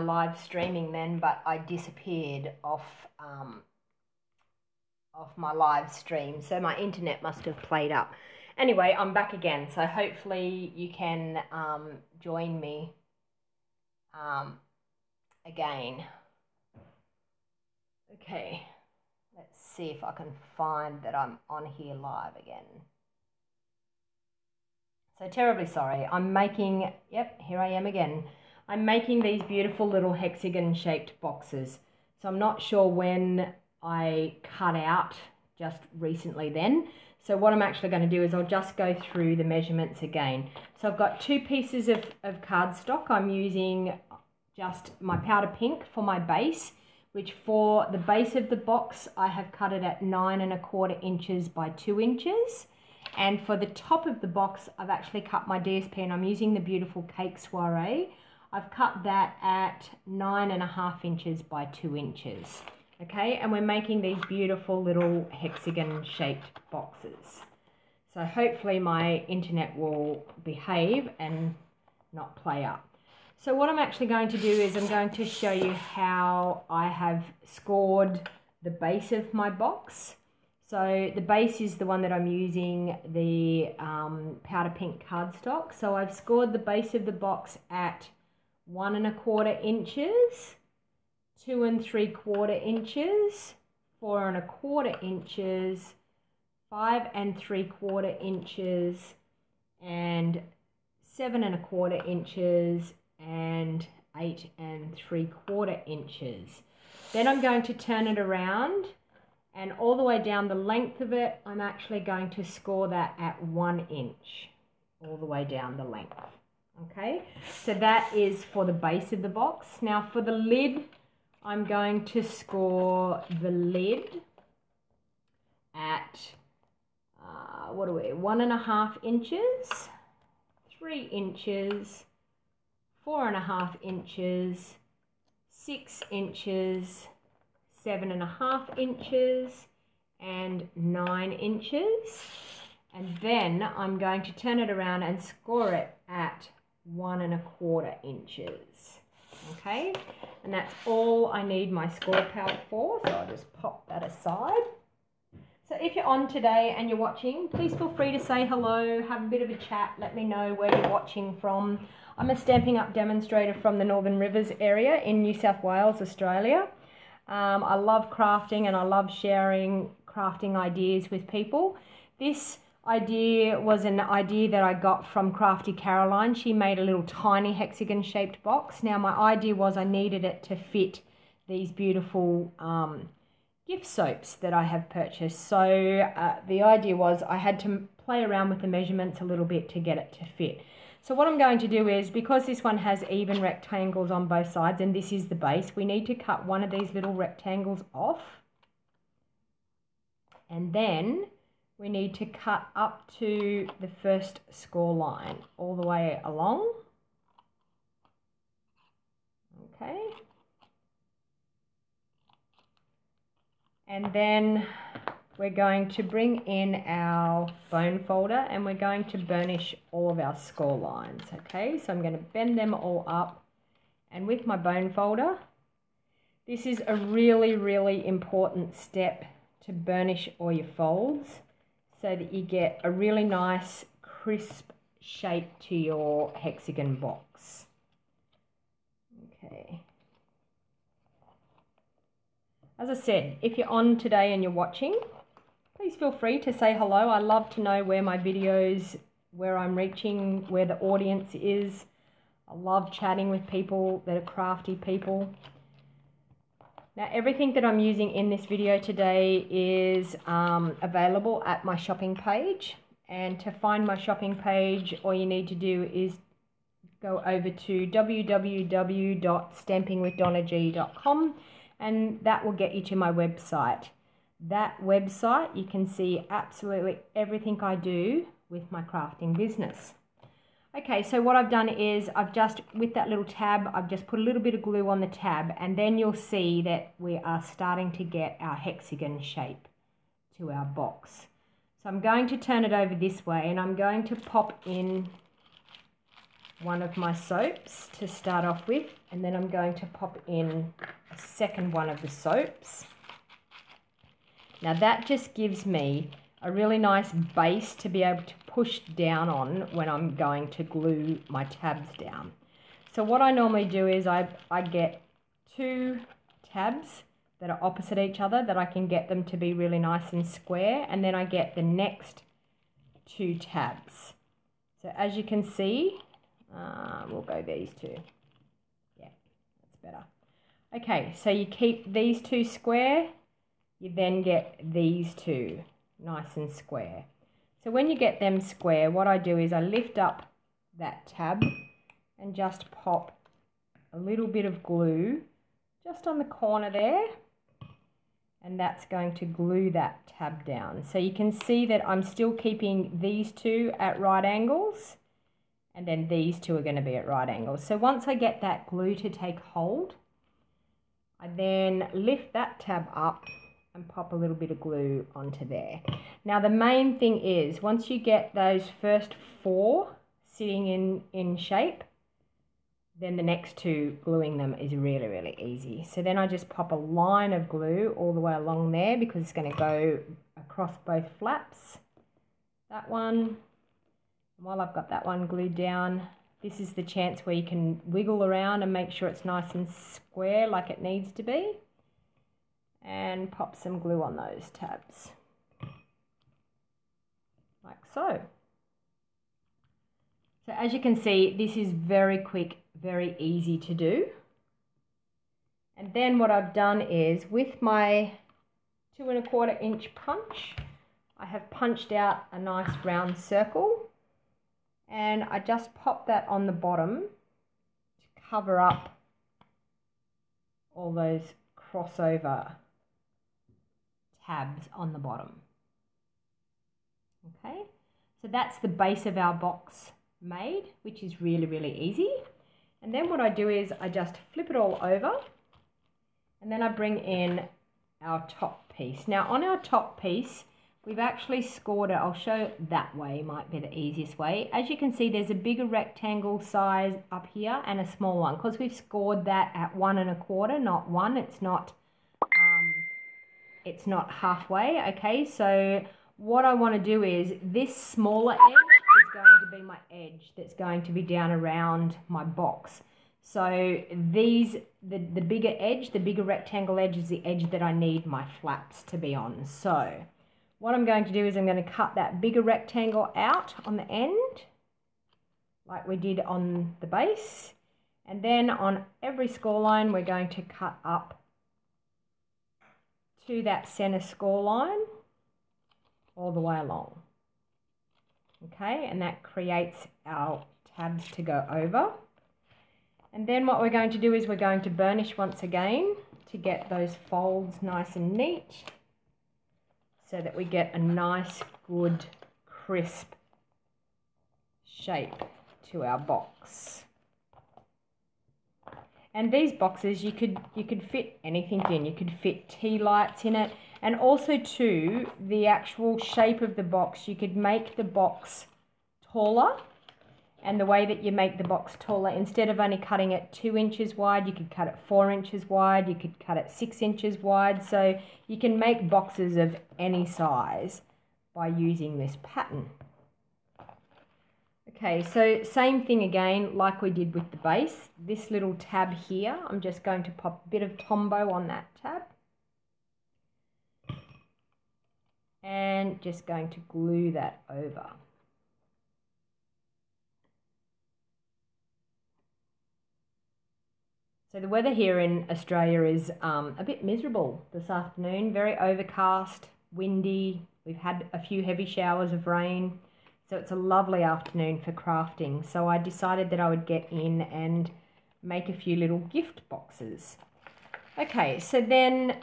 live streaming then, but I disappeared off my live stream, so my internet must have played up. Anyway, I'm back again, so hopefully you can join me again. Okay, let's see if I can find that I'm on here live again. So terribly sorry, I'm making, yep, here I am again. I'm making these beautiful little hexagon shaped boxes. So I'm not sure when I cut out just recently then. So what I'm actually going to do is I'll just go through the measurements again. So I've got 2 pieces of cardstock. I'm using just my powder pink for my base, which for the base of the box, I have cut it at 9 1/4 inches by 2 inches. And for the top of the box, I've actually cut my DSP, and I'm using the beautiful Cake Soiree. I've cut that at 9 1/2 inches by 2 inches. Okay, and we're making these beautiful little hexagon shaped boxes. So hopefully my internet will behave and not play up. So what I'm actually going to do is I'm going to show you how I have scored the base of my box. So the base is the one that I'm using, the powder pink cardstock. So I've scored the base of the box at 1 1/4 inches, 2 3/4 inches, 4 1/4 inches, 5 3/4 inches, and 7 1/4 inches, and 8 3/4 inches. Then I'm going to turn it around, and all the way down the length of it, I'm actually going to score that at 1 inch, all the way down the length. Okay, so that is for the base of the box. Now for the lid, I'm going to score the lid at, 1 1/2 inches, 3 inches, 4 1/2 inches, 6 inches, 7 1/2 inches, and 9 inches. And then I'm going to turn it around and score it at 1 1/4 inches. Okay, and that's all I need my score palette for, so I'll just pop that aside. So if you're on today and you're watching, please feel free to say hello, have a bit of a chat, let me know where you're watching from. I'm a Stamping Up demonstrator from the Northern Rivers area in New South Wales, Australia. I love crafting and I love sharing crafting ideas with people. This idea was an idea that I got from Crafty Caroline. She made a little tiny hexagon shaped box. Now my idea was I needed it to fit these beautiful gift soaps that I have purchased. So the idea was I had to play around with the measurements a little bit to get it to fit. So what I'm going to do is, because this one has even rectangles on both sides and this is the base, we need to cut one of these little rectangles off. And then we need to cut up to the first score line all the way along. Okay. And then we're going to bring in our bone folder and we're going to burnish all of our score lines. Okay, so I'm going to bend them all up, and with my bone folder, this is a really, really important step to burnish all your folds, so that you get a really nice crisp shape to your hexagon box. Okay. As I said, if you're on today and you're watching, please feel free to say hello. I love to know where my videos, where I'm reaching, where the audience is. I love chatting with people that are crafty people. Now everything that I'm using in this video today is available at my shopping page, and to find my shopping page all you need to do is go over to www.stampingwithdonnag.com, and that will get you to my website. That website you can see absolutely everything I do with my crafting business. Okay, so what I've done is I've just, with that little tab, I've just put a little bit of glue on the tab, and then you'll see that we are starting to get our hexagon shape to our box. So I'm going to turn it over this way, and I'm going to pop in one of my soaps to start off with, and then I'm going to pop in a second one of the soaps. Now that just gives me a really nice base to be able to push down on when I'm going to glue my tabs down. So what I normally do is I get 2 tabs that are opposite each other, that I can get them to be really nice and square, and then I get the next 2 tabs. So as you can see, we'll go these 2. Yeah, that's better. Okay, so you keep these 2 square, you then get these 2 nice and square. So when you get them square, what I do is I lift up that tab and just pop a little bit of glue just on the corner there, and that's going to glue that tab down. So you can see that I'm still keeping these 2 at right angles, and then these 2 are going to be at right angles. So once I get that glue to take hold, I then lift that tab up and pop a little bit of glue onto there. Now the main thing is, once you get those first 4 sitting in shape, then the next 2 gluing them is really, really easy. So then I just pop a line of glue all the way along there, because it's going to go across both flaps. That one. And while I've got that one glued down, this is the chance where you can wiggle around and make sure it's nice and square like it needs to be. And pop some glue on those tabs. Like so. So as you can see, this is very quick, very easy to do. And then what I've done is, with my 2 1/4 inch punch, I have punched out a nice round circle, and I just pop that on the bottom to cover up all those crossover tabs on the bottom. Okay, so that's the base of our box made, which is really, really easy. And then what I do is I just flip it all over, and then I bring in our top piece. Now on our top piece, we've actually scored it. I'll show that way, might be the easiest way. As you can see, there's a bigger rectangle size up here and a small one, because we've scored that at 1 1/4, not 1. It's not halfway. Okay, so what I want to do is, this smaller edge is going to be my edge that's going to be down around my box. So the bigger edge, the bigger rectangle edge, is the edge that I need my flaps to be on. So what I'm going to do is I'm going to cut that bigger rectangle out on the end, like we did on the base. And then on every score line, we're going to cut up to that center score line all the way along. Okay, and that creates our tabs to go over. And then what we're going to do is we're going to burnish once again to get those folds nice and neat, so that we get a nice, good, crisp shape to our box. And these boxes, you could fit anything in. You could fit tea lights in it. And also too, the actual shape of the box, you could make the box taller. And the way that you make the box taller, instead of only cutting it 2 inches wide, you could cut it 4 inches wide, you could cut it 6 inches wide. So you can make boxes of any size by using this pattern. Okay, so same thing again, like we did with the base. This little tab here, I'm just going to pop a bit of Tombow on that tab. And just going to glue that over. So the weather here in Australia is a bit miserable this afternoon, very overcast, windy. We've had a few heavy showers of rain. So it's a lovely afternoon for crafting. So I decided that I would get in and make a few little gift boxes. Okay, so then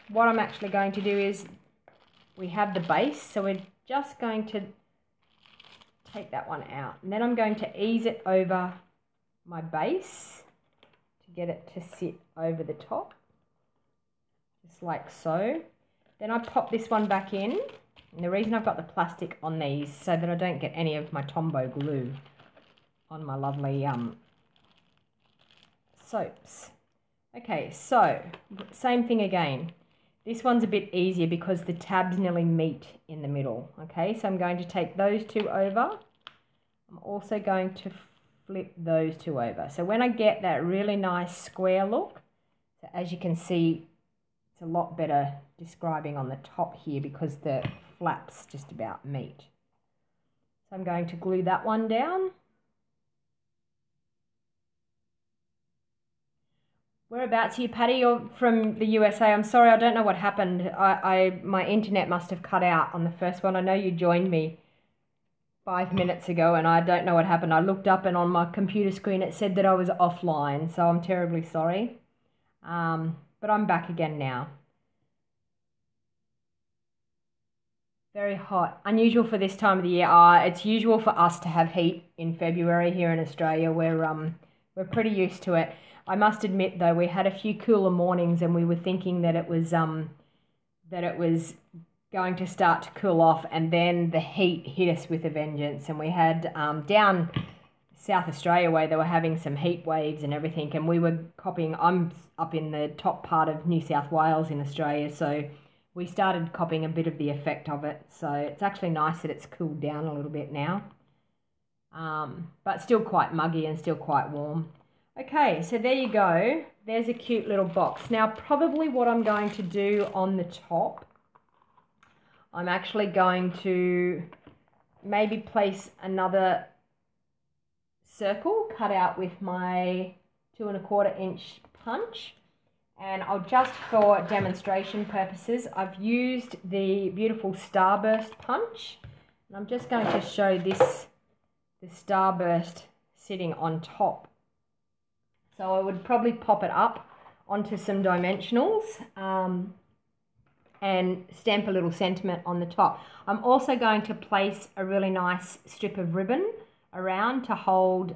what I'm actually going to do is, we have the base, so we're just going to take that one out. And then I'm going to ease it over my base to get it to sit over the top, just like so. Then I pop this one back in. And the reason I've got the plastic on these, so that I don't get any of my Tombow glue on my lovely soaps. Okay, so same thing again. This one's a bit easier because the tabs nearly meet in the middle. Okay, so I'm going to take those two over. I'm also going to flip those two over. So when I get that really nice square look, so as you can see, it's a lot better describing on the top here because the flaps just about meet. So I'm going to glue that one down. Whereabouts are you, Patty? You're from the USA. I'm sorry, I don't know what happened. My internet must have cut out on the first one. I know you joined me 5 minutes ago and I don't know what happened. I looked up and on my computer screen it said that I was offline, so I'm terribly sorry. But I'm back again now. Very hot. Unusual for this time of the year. It's usual for us to have heat in February here in Australia. We're pretty used to it. I must admit though, we had a few cooler mornings and we were thinking that it was going to start to cool off, and then the heat hit us with a vengeance. And we had down South Australia way, they were having some heat waves and everything, and we were copping. I'm up in the top part of New South Wales in Australia, so we started copping a bit of the effect of it. So it's actually nice that it's cooled down a little bit now, but still quite muggy and still quite warm. Okay, so there you go. There's a cute little box. Now, probably what I'm going to do on the top, I'm actually going to maybe place another circle cut out with my 2 1/4 inch punch. And I'll just, for demonstration purposes, I've used the beautiful starburst punch. And I'm just going to show this, the starburst sitting on top. So I would probably pop it up onto some dimensionals and stamp a little sentiment on the top. I'm also going to place a really nice strip of ribbon around to hold,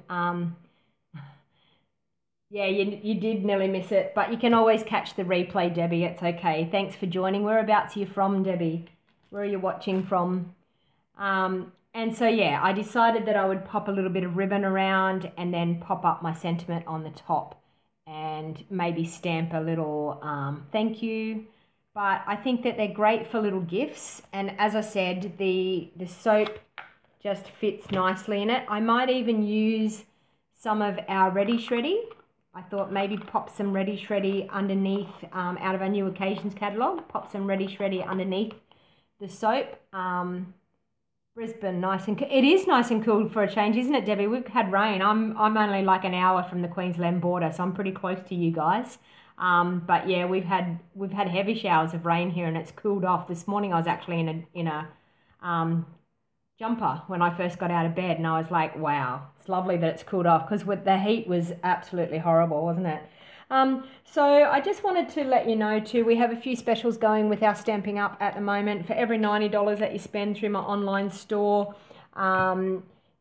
yeah, you did nearly miss it, but you can always catch the replay, Debbie. It's okay. Thanks for joining. Whereabouts are you from, Debbie? Where are you watching from? And so, yeah, I decided that I would pop a little bit of ribbon around and then pop up my sentiment on the top and maybe stamp a little thank you. But I think that they're great for little gifts. And as I said, the soap just fits nicely in it. I might even use some of our Ready Shreddy. I thought maybe pop some Ready Shreddy underneath, out of our New Occasions catalogue, pop some Ready Shreddy underneath the soap. Brisbane, nice and it is nice and cool for a change, isn't it, Debbie? We've had rain. I'm only like an hour from the Queensland border, so I'm pretty close to you guys. But yeah, we've had heavy showers of rain here, and it's cooled off. This morning I was actually in a jumper when I first got out of bed, and I was like, wow, it's lovely that it's cooled off, because the heat was absolutely horrible, wasn't it? So I just wanted to let you know too, we have a few specials going with our Stamping Up at the moment. For every $90 that you spend through my online store,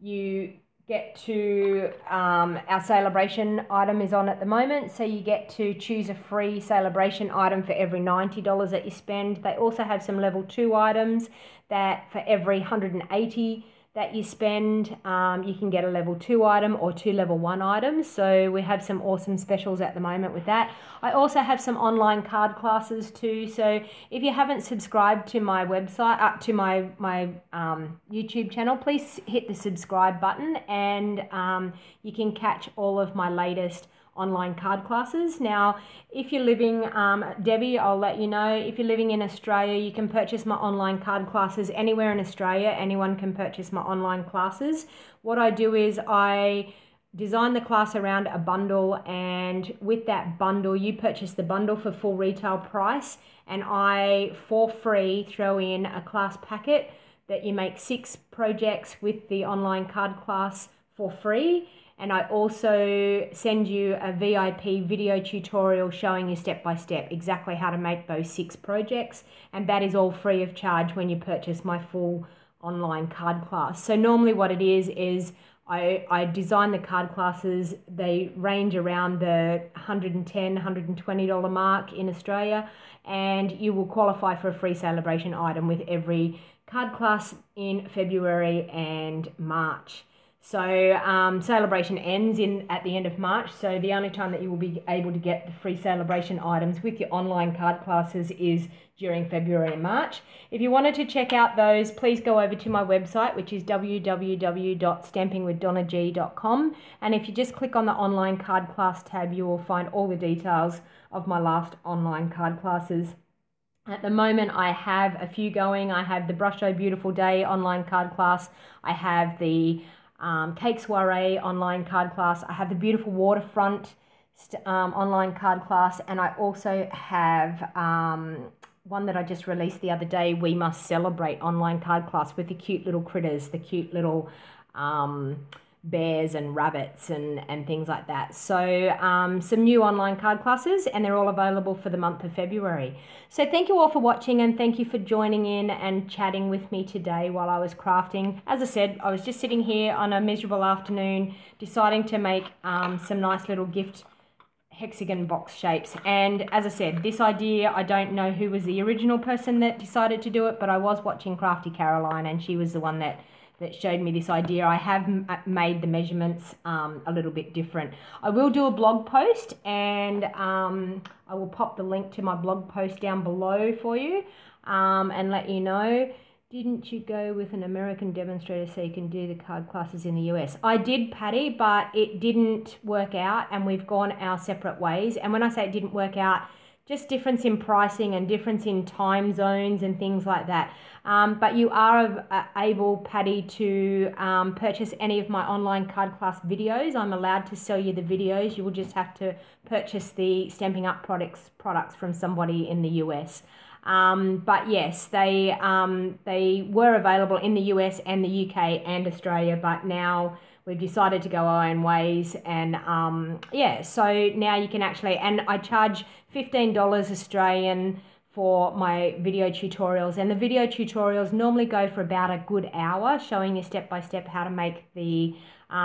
you get to, our celebration item is on at the moment, so you get to choose a free celebration item for every $90 that you spend. They also have some level 2 items that for every $180 that you spend, you can get a level 2 item or 2 level 1 items. So we have some awesome specials at the moment with that. I also have some online card classes too. So if you haven't subscribed to my website, to my YouTube channel, please hit the subscribe button, and you can catch all of my latest online card classes. Now, if you're living, Debbie, I'll let you know, if you're living in Australia, you can purchase my online card classes anywhere in Australia. Anyone can purchase my online classes. What I do is I design the class around a bundle, and with that bundle, you purchase the bundle for full retail price, and I, for free, throw in a class packet that you make 6 projects with the online card class for free. And I also send you a VIP video tutorial showing you step by step exactly how to make those 6 projects. And that is all free of charge when you purchase my full online card class. So normally what it is I design the card classes. They range around the $110, $120 mark in Australia. And you will qualify for a free celebration item with every card class in February and March. So celebration ends at the end of March. So the only time that you will be able to get the free celebration items with your online card classes is during February and March. If you wanted to check out those, please go over to my website, which is www.stampingwithdonnag.com. And if you just click on the online card class tab, you will find all the details of my last online card classes. At the moment, I have a few going. I have the Brush O Beautiful Day online card class. I have the Cake Soiree online card class. I have the Beautiful Waterfront online card class. And I also have one that I just released the other day, We Must Celebrate online card class with the cute little critters, the cute little bears and rabbits and things like that. So some new online card classes, and they're all available for the month of February. So thank you all for watching, and thank you for joining in and chatting with me today while I was crafting. As I said, I was just sitting here on a miserable afternoon deciding to make some nice little gift hexagon box shapes. And as I said, this idea, I don't know who was the original person that decided to do it, but I was watching Crafty Caroline, and she was the one that showed me this idea. I have made the measurements a little bit different. I will do a blog post, and I will pop the link to my blog post down below for you and let you know. Didn't you go with an American demonstrator so you can do the card classes in the US? I did, Patty, but it didn't work out, and we've gone our separate ways. And when I say it didn't work out, just difference in pricing and difference in time zones and things like that. But you are able, Patty, to purchase any of my online card class videos. I'm allowed to sell you the videos. You will just have to purchase the Stampin' Up products from somebody in the US. But yes, they were available in the US and the UK and Australia, but now we've decided to go our own ways. And yeah, so now you can actually, and I charge $15 Australian for my video tutorials, and the video tutorials normally go for about a good hour, showing you step by step how to make the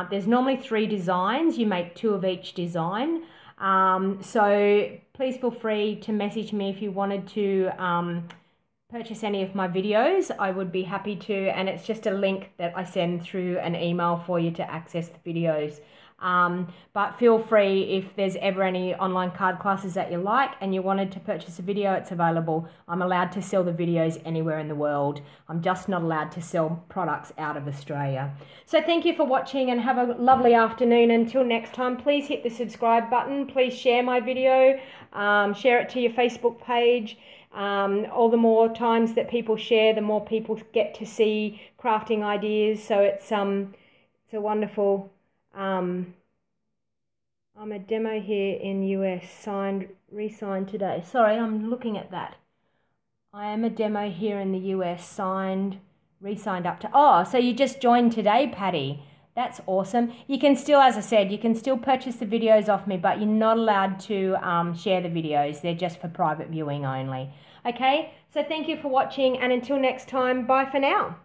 there's normally 3 designs. You make 2 of each design. So please feel free to message me if you wanted to purchase any of my videos. I would be happy to, and it's just a link that I send through an email for you to access the videos. But feel free, if there's ever any online card classes that you like and you wanted to purchase a video, it's available. I'm allowed to sell the videos anywhere in the world. I'm just not allowed to sell products out of Australia. So thank you for watching, and have a lovely afternoon. Until next time, please hit the subscribe button. Please share my video, share it to your Facebook page. All the more times that people share, the more people get to see crafting ideas. So it's a wonderful. I'm a demo here in US, re-signed today. Sorry, I'm looking at that. I am a demo here in the US, re-signed up to. Oh, so you just joined today, Patty. That's awesome. You can still, as I said, you can still purchase the videos off me, but you're not allowed to share the videos. They're just for private viewing only. Okay, so thank you for watching, and until next time, bye for now.